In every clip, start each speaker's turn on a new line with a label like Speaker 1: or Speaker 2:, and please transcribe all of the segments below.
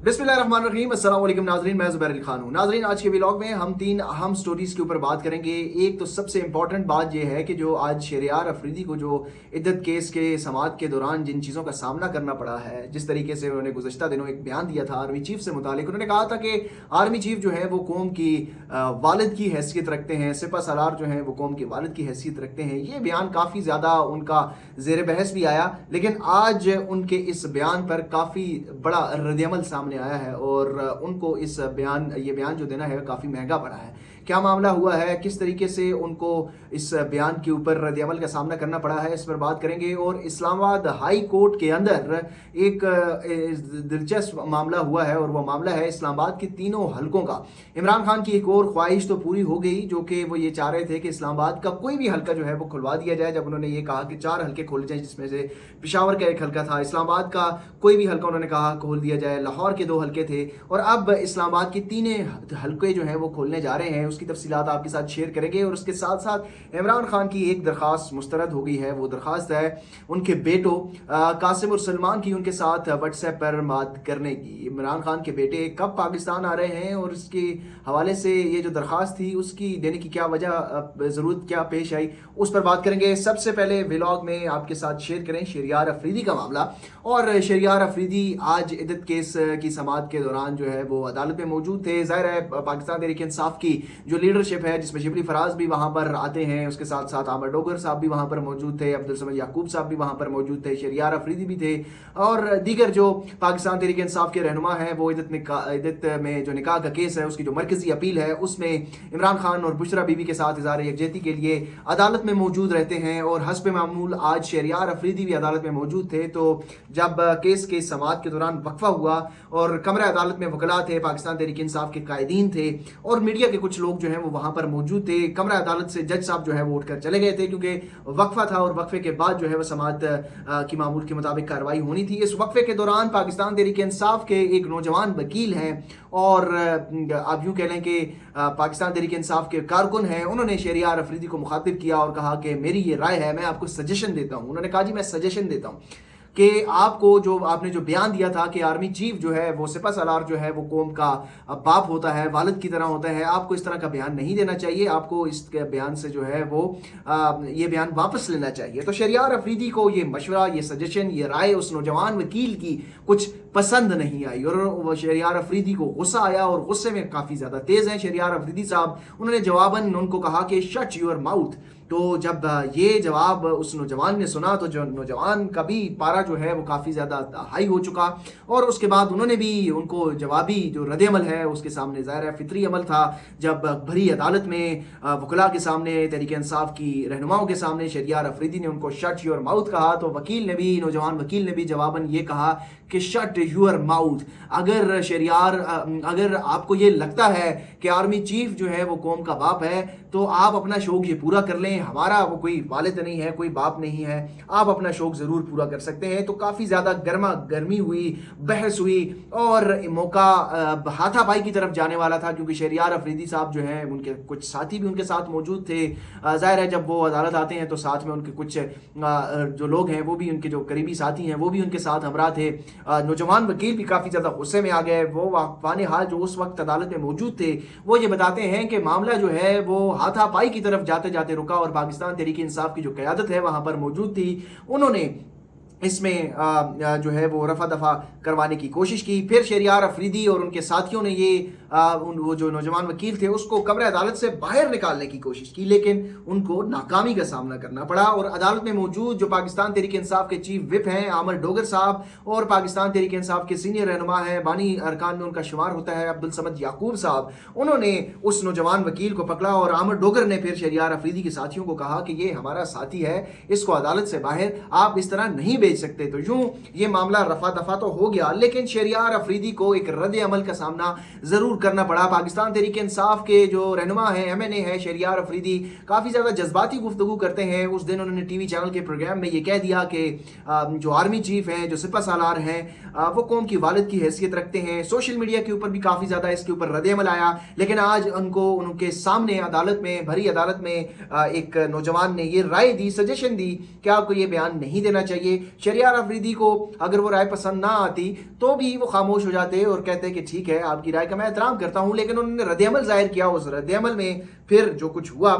Speaker 1: बिस्मिल्लाहिर्रहमानिर्रहीम। अस्सलाम वालेकुम नाज़रीन, मैं ज़ुबैर अली खान हूँ। नाज़रीन, आज के व्लॉग में हम 3 अहम स्टोरीज़ के ऊपर बात करेंगे। एक तो सबसे इंपॉर्टेंट बात यह है कि जो आज शहरियार अफरीदी को जो इद्दत केस के समाअत के दौरान जिन चीज़ों का सामना करना पड़ा है, जिस तरीके से उन्होंने गुज़श्ता दिनों एक बयान दिया था आर्मी चीफ़ से मुतालिक। उन्होंने कहा था कि आर्मी चीफ़ जो है वो कौम की वालिद की हैसियत रखते हैं, सिपह सालार जो हैं वो कौम के वालिद की हैसियत रखते हैं। ये बयान काफ़ी ज़्यादा उनका ज़ेर बहस भी आया, लेकिन आज उनके इस बयान पर काफ़ी बड़ा रद्द-ए-अमल सामने आया है और उनको ये बयान जो देना है काफ़ी महंगा पड़ा है। क्या मामला हुआ है, किस तरीके से उनको इस बयान के ऊपर रद्द-ए-अमल का सामना करना पड़ा है, इस पर बात करेंगे। और इस्लामाबाद हाई कोर्ट के अंदर एक दिलचस्प मामला हुआ है और वो मामला है इस्लामाबाद के तीनों हलकों का। इमरान खान की एक और ख्वाहिश तो पूरी हो गई, जो कि वो ये चाह रहे थे कि इस्लामाबाद का कोई भी हलका जो है वो खुलवा दिया जाए। जब उन्होंने ये कहा कि 4 हलके खोले जाएं, जिसमें से पेशावर का एक हलका था, इस्लामाबाद का कोई भी हलका उन्होंने कहा खोल दिया जाए, लाहौर के 2 हलके थे और अब इस्लामाबाद के 3 हलके जो हैं वो खोलने जा रहे हैं। उसकी तफसीलात आपके साथ शेयर करेंगे और उसके साथ साथ इमरान खान की एक दरख्वास्त मुस्तरद हो गई है। वो दरख्वास्त है उनके बेटों कासिम और सलमान की उनके साथ व्हाट्सएप पर बात करने की। इमरान खान के बेटे कब पाकिस्तान आ रहे हैं और इसके हवाले से ये जो दरख्वास्त थी उसकी देने की क्या वजह, ज़रूरत क्या पेश आई, उस पर बात करेंगे। सबसे पहले व्लॉग में आपके साथ शेयर करें शहरियार अफरीदी का मामला। और शहरियार अफरीदी आज इद्दत केस की समाअत के दौरान जो है वो अदालत में मौजूद थे। ज़ाहिर है पाकिस्तान तहरीक इंसाफ की जो लीडरशिप है, जिसमें शिबली फराज भी वहाँ पर आते हैं, उसके साथ साथ आमर डोगर साहब भी वहाँ पर मौजूद थे, अब्दुल समद याकूब साहब भी वहाँ पर मौजूद थे, शहरियार अफरीदी भी थे और दीगर जो पाकिस्तान तहरीक इंसाफ के रहनुमा हैं। वो इद्दत में जो निकाह का केस है उसकी जो मरकजी अपील है उसमें इमरान खान और बुशरा बीबी के साथ इज़हार यकजहती के लिए अदालत में मौजूद रहते हैं। और हस्ब मामूल आज शहरियार अफरीदी भी अदालत में मौजूद थे। तो जब केस के समाअत के दौरान वक्फा हुआ और कमरा अदालत में वकला थे, पाकिस्तान तहरीक इंसाफ के कायदीन थे और मीडिया के कुछ लोग जो हैं वो वहाँ पर मौजूद थे। कमरा अदालत से जज साहब जो है वो उठकर चले गए थे क्योंकि वक्फा था और वक्फे के बाद जो है वो समाअत की मामूल के मुताबिक कार्रवाई होनी थी। इस वक्फे के दौरान पाकिस्तान तहरीक इंसाफ के एक नौजवान वकील हैं और आप यूँ कह लें कि पाकिस्तान तहरीक इंसाफ के कारकुन हैं, उन्होंने शहरियार अफरीदी को मुखातिब किया और कहा कि मेरी ये राय है, मैं आपको सजेशन देता हूँ। उन्होंने कहा जी मैं सजेशन देता हूँ कि आपने जो बयान दिया था कि आर्मी चीफ जो है वो सिपह सालार जो है वो कौम का बाप होता है, वालिद की तरह होता है, आपको इस तरह का बयान नहीं देना चाहिए, आपको इस बयान से जो है वो ये बयान वापस लेना चाहिए। तो शहरियार अफरीदी को ये मशवरा, ये सजेशन, ये राय उस नौजवान वकील की कुछ पसंद नहीं आई और वो शहरियार अफरीदी को गुस्सा आया और गुस्से में काफ़ी ज़्यादा तेज़ हैं शहरियार अफरीदी साहब। उन्होंने जवाबन उनको कहा कि शट योर माउथ। तो जब ये जवाब उस नौजवान ने सुना तो जो नौजवान का भी पारा जो है वो काफ़ी ज़्यादा हाई हो चुका और उसके बाद उन्होंने भी उनको जवाबी जो रद्द-ए-अमल है उसके सामने, ज़ाहिर है फितरी अमल था, जब भरी अदालत में वकला के सामने, तहरीक इंसाफ की रहनुमाओं के सामने शहरियार अफरीदी ने उनको शट योर माउथ कहा तो नौजवान वकील ने भी जवाबन ये कहा कि शट योर माउथ। अगर आपको ये लगता है कि आर्मी चीफ जो है वो कौम का बाप है तो आप अपना शौक ये पूरा कर लें, हमारा वो कोई वालिद नहीं है, कोई बाप नहीं है, आप अपना शौक ज़रूर पूरा कर सकते हैं। तो काफ़ी ज़्यादा गर्मी हुई, बहस हुई और मौका हाथापाई की तरफ जाने वाला था क्योंकि शहरियार अफरीदी साहब जो हैं उनके कुछ साथी भी उनके साथ मौजूद थे। ज़ाहिर है जब वो अदालत आते हैं तो साथ में उनके कुछ जो लोग हैं वो भी, उनके जो करीबी साथी हैं वो भी उनके साथ हमरा थे। नौजवान वकील भी काफ़ी ज़्यादा गुस्से में आ गए। वो वाक़फ़ान हाल जो उस वक्त अदालत में मौजूद थे वो ये बताते हैं कि मामला जो है वो हाथापाई की तरफ जाते जाते रुका और पाकिस्तान तहरीक इंसाफ की जो क़यादत है वहाँ पर मौजूद थी, उन्होंने इसमें जो है वो रफा दफा करवाने की कोशिश की। फिर शहरियार अफरीदी और उनके साथियों ने ये वो जो नौजवान वकील थे उसको कब्र अदालत से बाहर निकालने की कोशिश की, लेकिन उनको नाकामी का सामना करना पड़ा। और अदालत में मौजूद जो पाकिस्तान तहरीक इंसाफ के चीफ विप हैं आमर डोगर साहब और पाकिस्तान तहरीक इंसाफ के सीनियर रहनुमा हैं, बानी अरकान में उनका शुमार होता है अब्दुल समद याकूब साहब, उन्होंने उस नौजवान वकील को पकड़ा और आमर डोगर ने फिर शहरियार अफरीदी के साथियों को कहा कि ये हमारा साथी है, इसको अदालत से बाहर आप इस तरह नहीं भेज सकते। तो यूं ये मामला रफा दफा तो हो गया, लेकिन शहरियार अफरीदी को एक रद्द-ए-अमल का सामना जरूर करना पड़ा। पाकिस्तान तहरीक इंसाफ के जो रहनुमा हैं, MNA है शहरियार अफरीदी, काफ़ी ज़्यादा जज्बाती गुफ्तगू करते हैं। उस दिन उन्होंने TV चैनल के प्रोग्राम में ये कह दिया कि जो आर्मी चीफ हैं, जो सिपह सालार हैं, वो कौम की वालिद की हैसियत रखते हैं। सोशल मीडिया के ऊपर भी काफ़ी ज़्यादा इसके ऊपर रद्द-ए-अमल आया, लेकिन आज उनके सामने अदालत में, भरी अदालत में एक नौजवान ने ये राय दी, सजेशन दी कि आपको ये बयान नहीं देना चाहिए। शहरियार अफरीदी को अगर वो राय पसंद ना आती तो भी वो खामोश हो जाते और कहते कि ठीक है, आपकी राय का मैं एहतराम करता हूँ, लेकिन उन्होंने रद्द-ए-अमल जाहिर किया। उस रद्द-ए-अमल में फिर जो कुछ हुआ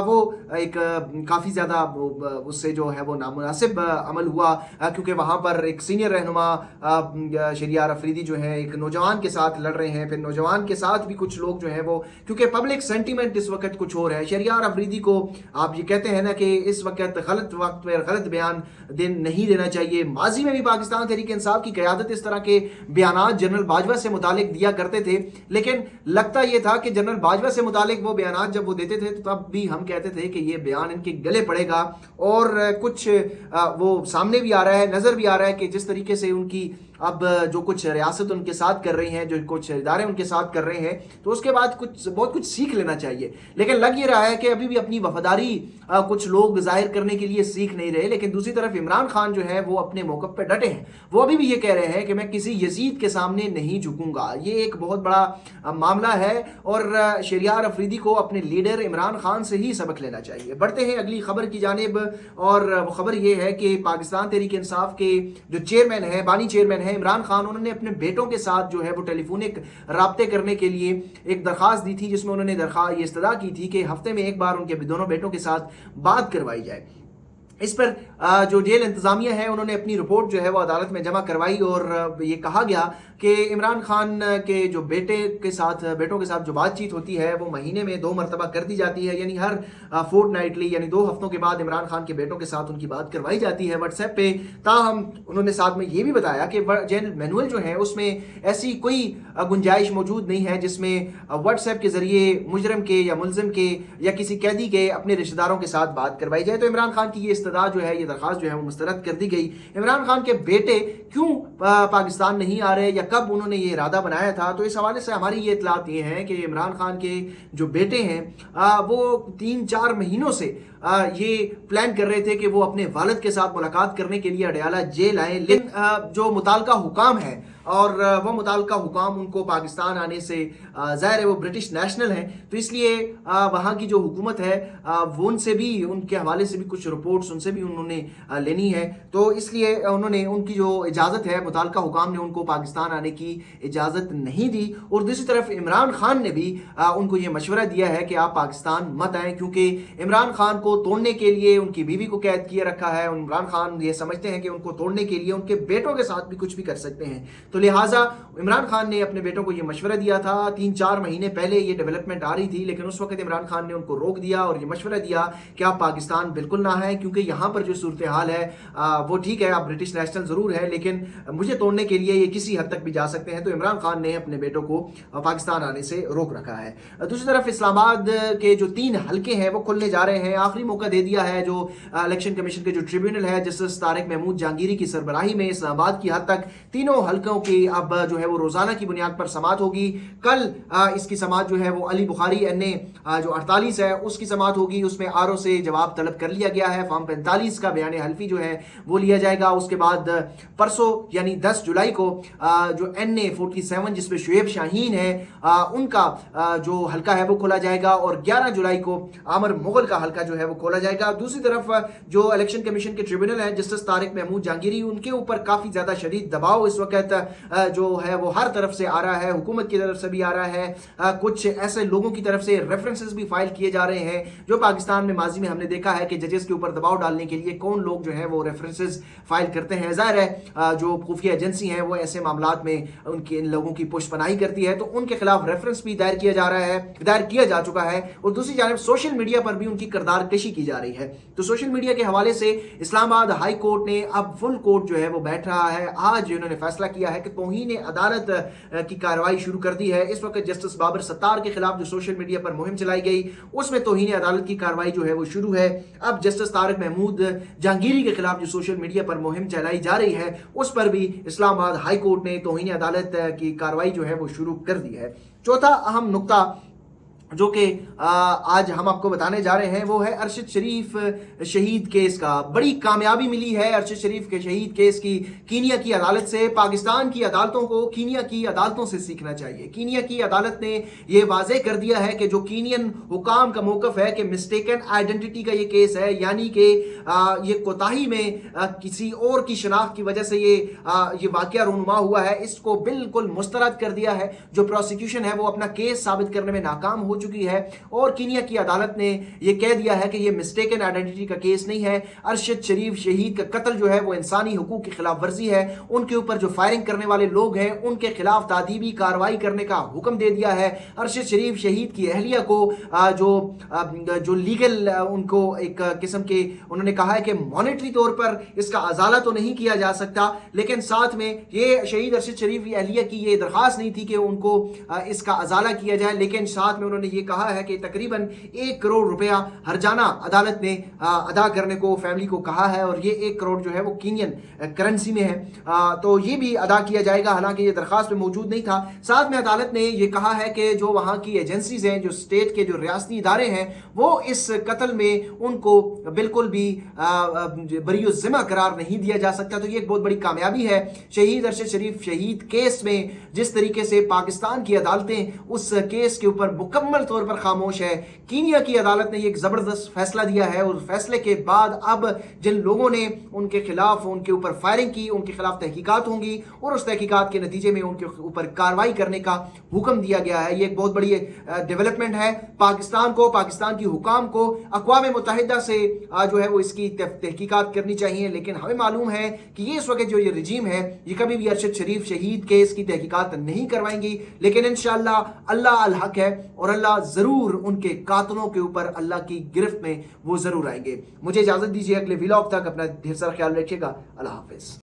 Speaker 1: वो एक काफ़ी ज़्यादा उससे जो है वो नामुनासिब अमल हुआ, क्योंकि वहाँ पर एक सीनियर रहनुमा शहरियार अफरीदी जो है एक नौजवान के साथ लड़ रहे हैं। फिर नौजवान के साथ भी कुछ लोग जो हैं वो, क्योंकि पब्लिक सेंटीमेंट इस वक्त कुछ और है। शहरियार अफरीदी को आप ये कहते हैं ना कि इस वक्त गलत वक्त पर गलत बयान नहीं देना चाहिए। माजी में भी पाकिस्तान तहरीक इंसाफ की क़यादत इस तरह के बयान जनरल बाजवा से मुतालिक दिया करते थे, लेकिन लगता ये था कि जनरल बाजवा से मुतालिक वो बयान जब वो देते थे तो तब भी हम कहते थे कि ये बयान इनके गले पड़ेगा। और कुछ वो सामने भी आ रहा है, नज़र भी आ रहा है कि जिस तरीके से उनकी अब जो कुछ रियासत उनके साथ कर रही हैं, जो कुछ इदारे उनके साथ कर रहे हैं, तो उसके बाद बहुत कुछ सीख लेना चाहिए। लेकिन लग ये रहा है कि अभी भी अपनी वफादारी कुछ लोग जाहिर करने के लिए सीख नहीं रहे। लेकिन दूसरी तरफ इमरान खान जो है वो अपने मौक़िफ़ पे डटे हैं। वो अभी भी ये कह रहे हैं कि मैं किसी यजीद के सामने नहीं झुकूंगा। ये एक बहुत बड़ा मामला है और शहरियार अफरीदी को अपने लीडर इमरान खान से ही सबक लेना चाहिए। बढ़ते हैं अगली खबर की जानिब, और वो खबर ये है कि पाकिस्तान तहरीक इंसाफ के जो चेयरमैन है, बानी चेयरमैन है इमरान खान, उन्होंने अपने बेटों के साथ जो है वो टेलीफोनिक राब्ते करने के लिए एक दरख्वास्त दी थी, जिसमें उन्होंने ये इस्तदा की थी कि हफ्ते में एक बार उनके दोनों बेटों के साथ बात करवाई जाए। इस पर जो जेल इंतज़ामिया है उन्होंने अपनी रिपोर्ट जो है वो अदालत में जमा करवाई और ये कहा गया कि इमरान खान के जो बेटों के साथ जो बातचीत होती है वो महीने में 2 मरतबा कर दी जाती है, यानी हर फोर्टनाइटली यानी 2 हफ्तों के बाद इमरान खान के बेटों के साथ उनकी बात करवाई जाती है व्हाट्सएप पे। ताहम उन्होंने साथ में ये भी बताया कि जेल मैनुअल जो है उसमें ऐसी कोई गुंजाइश मौजूद नहीं है जिसमें व्हाट्सएप के ज़रिए मुजरम के या मुलजिम के या किसी कैदी के अपने रिश्तेदारों के साथ बात करवाई जाए। तो इमरान खान की ये जो है ये दरख्वास्त जो है वो मुस्तरद कर दी गई। इमरान खान के बेटे क्यों पाकिस्तान नहीं आ रहे या कब उन्होंने ये इरादा बनाया था, तो इस हवाले से हमारी ये इतलात ये है कि इमरान खान के जो बेटे हैं वो 3-4 महीनों से ये प्लान कर रहे थे कि वो अपने वालिद के साथ मुलाकात करने के लिए अडयाला जेल आए, लेकिन जो मुताल्लिका हुकाम है और वो मुताल्लिका हुकाम उनको पाकिस्तान आने से ज़ाहिर है वो ब्रिटिश नेशनल हैं, तो इसलिए वहाँ की जो हुकूमत है वो उनसे भी, उनके हवाले से भी कुछ रिपोर्ट्स उनसे भी उन्होंने लेनी है। तो इसलिए उन्होंने उनकी जो इजाज़त है, मुताल्लिका हुकाम ने उनको पाकिस्तान आने की इजाज़त नहीं दी। और दूसरी तरफ इमरान खान ने भी उनको ये मशवरा दिया है कि आप पाकिस्तान मत आएँ, क्योंकि इमरान खान को तोड़ने के लिए उनकी बीवी को कैद किए रखा है। इमरान खान ये समझते हैं कि उनको तोड़ने के लिए उनके बेटों के साथ भी कुछ भी कर सकते हैं। तो लिहाजा इमरान खान ने अपने बेटों को ये मशवरा दिया था। 3-4 महीने पहले ये डेवलपमेंट आ रही थी, लेकिन उस वक्त इमरान खान ने उनको रोक दिया और ये मशवरा दिया कि आप पाकिस्तान बिल्कुल ना है, क्योंकि यहाँ पर जो सूरत हाल है वो ठीक है, आप ब्रिटिश नेशनल ज़रूर है, लेकिन मुझे तोड़ने के लिए ये किसी हद तक भी जा सकते हैं। तो इमरान खान ने अपने बेटों को पाकिस्तान आने से रोक रखा है। दूसरी तरफ इस्लामाबाद के जो 3 हल्के हैं वो खुलने जा रहे हैं। आखिरी मौका दे दिया है जो इलेक्शन कमीशन के जो ट्रिब्यूनल है जस्टिस तारिक महमूद जहांगीरी की सरबराही में इस्लामाबाद की हद तक तीनों हल्कों की अब जो है वो रोजाना की बुनियाद पर समात होगी। कल इसकी समात जो है वो अली बुखारी NA जो 48 है उसकी समात होगी। उसमें RO से जवाब तलब कर लिया गया है। फॉर्म 45 का बयान हल्फी जो है वो लिया जाएगा। उसके बाद परसों यानी 10 जुलाई को जो NA 47 जिसमें शुएब शाहीन है उनका जो हल्का है वो खोला जाएगा और 11 जुलाई को आमर मुगल का हल्का जो है वो खोला जाएगा। दूसरी तरफ जो इलेक्शन कमीशन के ट्रिब्यूनल है जस्टिस तारिक महमूद जहांगीरी, उनके ऊपर काफ़ी ज़्यादा शदीद दबाव इस वक्त जो है वो हर तरफ से आ रहा है, हुकूमत की तरफ से भी आ रहा है। कुछ ऐसे लोगों की तरफ से रेफरेंसेस भी फाइल किए जा रहे हैं जो पाकिस्तान में माजी में हमने देखा है कि जजेस के ऊपर दबाव डालने के लिए कौन लोग जो है वो रेफरेंसेस फाइल करते हैं। ज़ाहिर है जो खुफिया एजेंसी हैं वो ऐसे मामलात में उनके इन लोगों की पुष्पनाही करती है, तो उनके खिलाफ रेफरेंस भी दायर किया जा चुका है। और दूसरी जानब सोशल मीडिया पर भी उनकी किरदार कशी की जा रही है। तो सोशल मीडिया के हवाले से इस्लामाबाद हाई कोर्ट ने अब फुल कोर्ट जो है वो बैठ रहा है। आज उन्होंने फैसला किया है कि तौहीन अदालत की कार्रवाई शुरू कर दी है। इस वक्त जस्टिस बाबर सत्तार के खिलाफ जो सोशल मीडिया पर मुहिम चलाई गई उसमें तौहीन अदालत की कार्रवाई जो है वो शुरू है। अब जस्टिस तारिक महमूद जहांगीरी के खिलाफ जो सोशल मीडिया पर मुहिम चलाई जा रही है उस पर भी इस्लामाबाद हाई कोर्ट ने तौहीन अदालत की कार्रवाई जो है वो शुरू कर दी है। चौथा अहम नुक्ता जो कि आज हम आपको बताने जा रहे हैं वो है अरशद शरीफ शहीद केस का। बड़ी कामयाबी मिली है अरशद शरीफ के शहीद केस की कीनिया की अदालत से। पाकिस्तान की अदालतों को कीनिया की अदालतों से सीखना चाहिए। कीनिया की अदालत ने ये वाज़ेह कर दिया है कि जो कीनियन हुकाम का मौक़िफ़ है कि मिस्टेकन आइडेंटिटी का ये केस है, यानी कि ये कोताही में किसी और की शनाख्त की वजह से ये वाक़या रूनुमा हुआ है, इसको बिल्कुल मुस्तरद कर दिया है। जो प्रोसिक्यूशन है वो अपना केस साबित करने में नाकाम हो चुकी है और कीनिया की अदालत ने यह कह दिया है कि यह मिस्टेकन आइडेंटिटी का केस नहीं है। अरशद शरीफ शहीद का कत्ल जो है वो इंसानी हुकूक की खिलाफ वर्जी है। उनके ऊपर जो फायरिंग करने वाले लोग हैं उनके खिलाफ तादीबी कार्रवाई करने का हुक्म दे दिया है। अरशद शरीफ शहीद की अहलिया को जो लीगल उनको एक किस्म के उन्होंने कहा है कि मॉनेटरी तौर पर इसका अजाला तो नहीं किया जा सकता, लेकिन साथ में ये शहीद अरशद शरीफ की अहलिया की ये दरख्वास्त नहीं थी कि उनको इसका अजाला किया जाए, लेकिन साथ में उन्होंने ये कहा है कि तकरीबन 1 करोड़ रुपया हरजाना अदालत ने अदा करने को फैमिली को कहा है और ये 1 करोड़ जो है वो कीनियन करेंसी में है, तो ये भी अदा किया जाएगा। हालांकि ये दरख्वास्त में मौजूद नहीं था। साथ में अदालत ने ये कहा है कि जो वहाँ की एजेंसीज हैं, जो स्टेट के जो रियासती इदारे हैं, वो इस कत्ल में उनको बिल्कुल भी बरीउ ज़िम्मा करार नहीं दिया जा सकता। तो ये एक बहुत बड़ी कामयाबी है। शहीद अरशद शरीफ शहीद केस में जिस तरीके से पाकिस्तान की अदालतें उस केस के ऊपर मुकम्मल तौर पर खामोश है, कीनिया की अदालत ने एक जबरदस्त फैसला दिया है और फैसले के बाद अब जिन लोगों ने उनके खिलाफ उनके ऊपर फायरिंग की उनके खिलाफ तहकीकात होंगी और उस तहकीकात के नतीजे में उनके ऊपर कार्रवाई करने का हुक्म दिया गया है। ये एक बहुत बड़ी डेवलपमेंट है। पाकिस्तान को, पाकिस्तान की हुकाम को अक़वाम मुत्तहिदा से जो है वो इसकी तहकीकात करनी चाहिए, लेकिन हमें मालूम है कि ये इस वक्त जो ये रजीम है ये कभी भी अरशद शरीफ शहीद केस की तहकीकात नहीं करवाएंगी, लेकिन इंशाअल्लाह अल्लाह अल हक है और अल्लाह जरूर उनके कातलों के ऊपर अल्लाह की गिरफ्त में वो जरूर आएंगे। मुझे इजाजत दीजिए, अगले व्लॉग तक अपना ढेर सारा ख्याल रखिएगा। अल्लाह हाफिज।